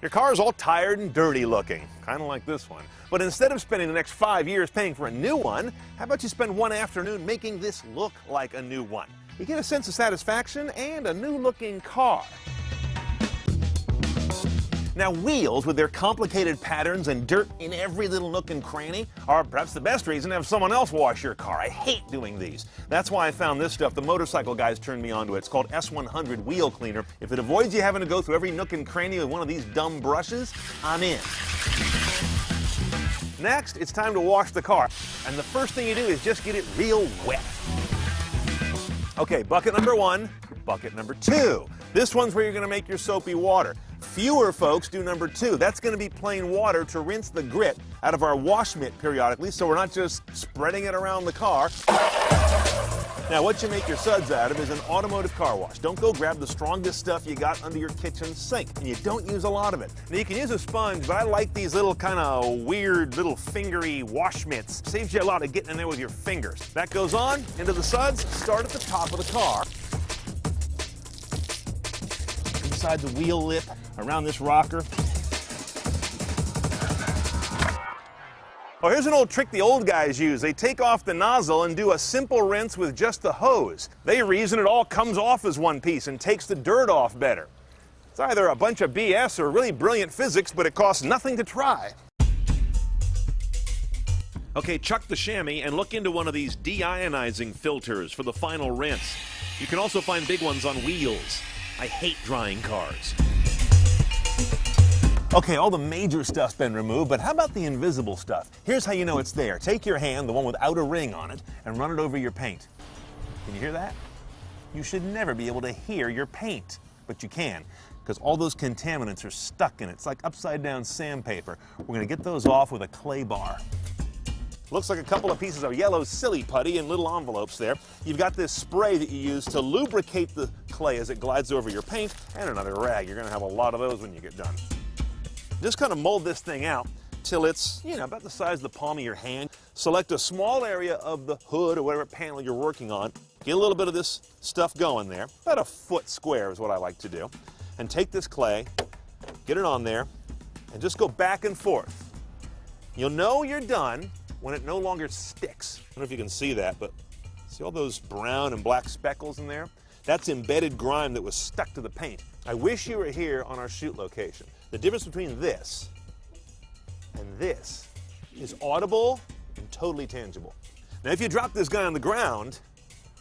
Your car is all tired and dirty looking, kind of like this one. But instead of spending the next 5 years paying for a new one, how about you spend one afternoon making this look like a new one? You get a sense of satisfaction and a new looking car. Now, wheels with their complicated patterns and dirt in every little nook and cranny are perhaps the best reason to have someone else wash your car. I hate doing these. That's why I found this stuff. The motorcycle guys turned me onto it. It's called S100 Wheel Cleaner. If it avoids you having to go through every nook and cranny with one of these dumb brushes, I'm in. Next, it's time to wash the car. And the first thing you do is just get it real wet. Okay, bucket number one, bucket number two. This one's where you're going to make your soapy water. Fewer folks do number two. That's going to be plain water to rinse the grit out of our wash mitt periodically, so we're not just spreading it around the car. Now, what you make your suds out of is an automotive car wash. Don't go grab the strongest stuff you got under your kitchen sink, and you don't use a lot of it. Now, you can use a sponge, but I like these little kind of weird little fingery wash mitts. Saves you a lot of getting in there with your fingers. That goes on into the suds. Start at the top of the car. Inside the wheel lip, around this rocker. Oh, here's an old trick the old guys use. They take off the nozzle and do a simple rinse with just the hose. They reason it all comes off as one piece and takes the dirt off better. It's either a bunch of BS or really brilliant physics, but it costs nothing to try. Okay, chuck the chamois and look into one of these deionizing filters for the final rinse. You can also find big ones on wheels. I hate drying cars. Okay, all the major stuff's been removed, but how about the invisible stuff? Here's how you know it's there. Take your hand, the one without a ring on it, and run it over your paint. Can you hear that? You should never be able to hear your paint, but you can, because all those contaminants are stuck in it. It's like upside down sandpaper. We're gonna get those off with a clay bar. Looks like a couple of pieces of yellow silly putty in little envelopes there. You've got this spray that you use to lubricate the clay as it glides over your paint, and another rag. You're gonna have a lot of those when you get done. Just kind of mold this thing out till it's, about the size of the palm of your hand. Select a small area of the hood or whatever panel you're working on. Get a little bit of this stuff going there. About a foot square is what I like to do. And take this clay, get it on there, and just go back and forth. You'll know you're done when it no longer sticks. I don't know if you can see that, but see all those brown and black speckles in there? That's embedded grime that was stuck to the paint. I wish you were here on our shoot location. The difference between this and this is audible and totally tangible. Now, if you drop this guy on the ground,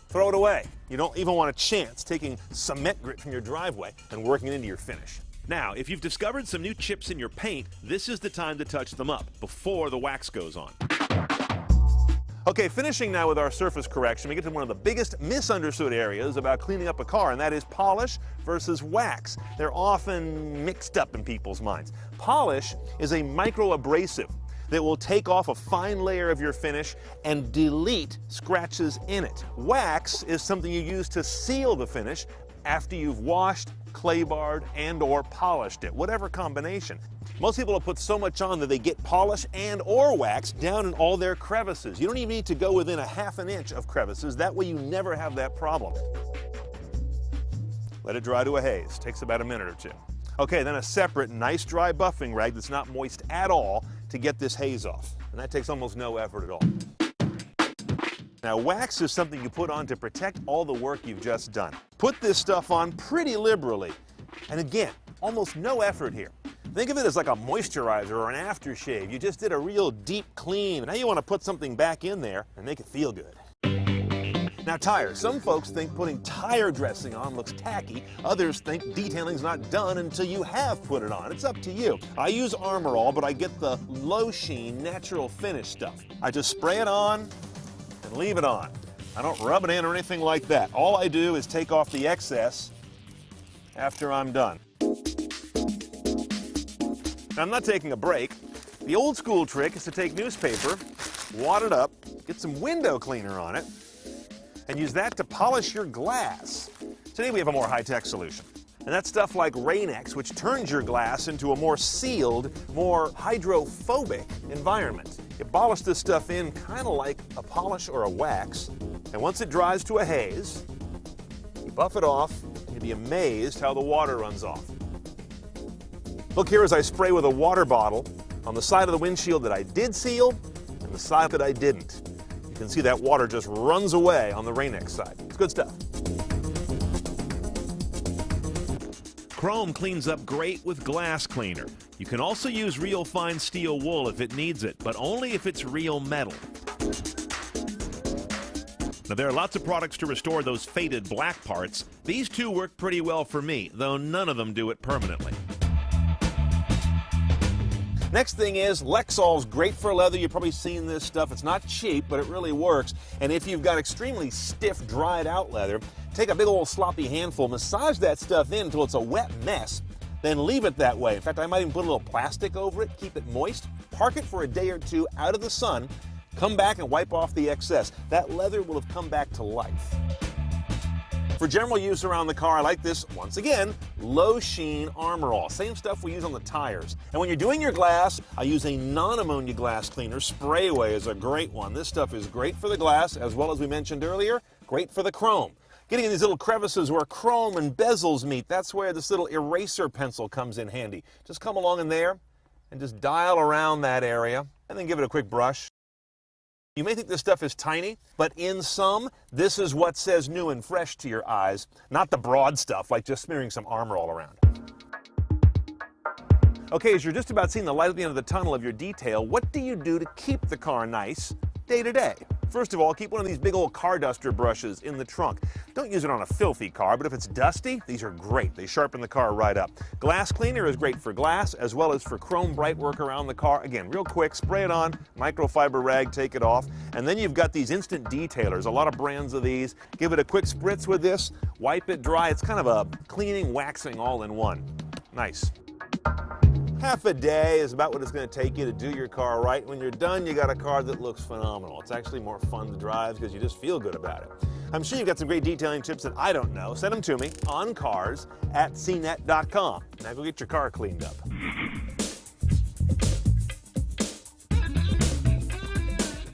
throw it away. You don't even want a chance taking cement grit from your driveway and working it into your finish. Now, if you've discovered some new chips in your paint, this is the time to touch them up before the wax goes on. Okay, finishing now with our surface correction, we get to one of the biggest misunderstood areas about cleaning up a car, and that is polish versus wax. They're often mixed up in people's minds. Polish is a microabrasive that will take off a fine layer of your finish and delete scratches in it. Wax is something you use to seal the finish after you've washed, clay barred, and or polished it, whatever combination. Most people will put so much on that they get polish and or wax down in all their crevices. You don't even need to go within a half an inch of crevices. That way you never have that problem. Let it dry to a haze. Takes about a minute or two. Okay, then a separate nice dry buffing rag that's not moist at all to get this haze off. And that takes almost no effort at all. Now, wax is something you put on to protect all the work you've just done. Put this stuff on pretty liberally. And again, almost no effort here. Think of it as like a moisturizer or an aftershave. You just did a real deep clean. Now you want to put something back in there and make it feel good. Now, tires. Some folks think putting tire dressing on looks tacky. Others think detailing's not done until you have put it on. It's up to you. I use Armor All, but I get the low sheen, natural finish stuff. I just spray it on and leave it on. I don't rub it in or anything like that. All I do is take off the excess after I'm done. Now, I'm not taking a break. The old school trick is to take newspaper, wad it up, get some window cleaner on it, and use that to polish your glass. Today we have a more high-tech solution. And that's stuff like Rain-X, which turns your glass into a more sealed, more hydrophobic environment. You polish this stuff in kind of like a polish or a wax, and once it dries to a haze, you buff it off, and you'll be amazed how the water runs off. Look here as I spray with a water bottle on the side of the windshield that I did seal and the side that I didn't. You can see that water just runs away on the Rain-X side. It's good stuff. Chrome cleans up great with glass cleaner. You can also use real fine steel wool if it needs it, but only if it's real metal. Now, there are lots of products to restore those faded black parts. These two work pretty well for me, though none of them do it permanently. Next thing is, Lexol's great for leather. You've probably seen this stuff. It's not cheap, but it really works. And if you've got extremely stiff, dried out leather, take a big old sloppy handful, massage that stuff in until it's a wet mess, then leave it that way. In fact, I might even put a little plastic over it, keep it moist, park it for a day or two out of the sun, come back and wipe off the excess. That leather will have come back to life. For general use around the car, I like this, once again, low sheen Armor All. Same stuff we use on the tires. And when you're doing your glass, I use a non-ammonia glass cleaner. Spray Away is a great one. This stuff is great for the glass, as well as we mentioned earlier, great for the chrome. Getting in these little crevices where chrome and bezels meet, that's where this little eraser pencil comes in handy. Just come along in there and just dial around that area, and then give it a quick brush. You may think this stuff is tiny, but in some, this is what says new and fresh to your eyes, not the broad stuff like just smearing some Armor All around. Okay, as you're just about seeing the light at the end of the tunnel of your detail, what do you do to keep the car nice day to day? First of all, keep one of these big old car duster brushes in the trunk. Don't use it on a filthy car, but if it's dusty, these are great. They sharpen the car right up. Glass cleaner is great for glass as well as for chrome bright work around the car. Again, real quick, spray it on, microfiber rag, take it off. And then you've got these instant detailers, a lot of brands of these. Give it a quick spritz with this, wipe it dry. It's kind of a cleaning, waxing all in one. Nice. Half a day is about what it's going to take you to do your car right. When you're done, you got a car that looks phenomenal. It's actually more fun to drive because you just feel good about it. I'm sure you've got some great detailing tips that I don't know. Send them to me on cars@cnet.com. Now go get your car cleaned up.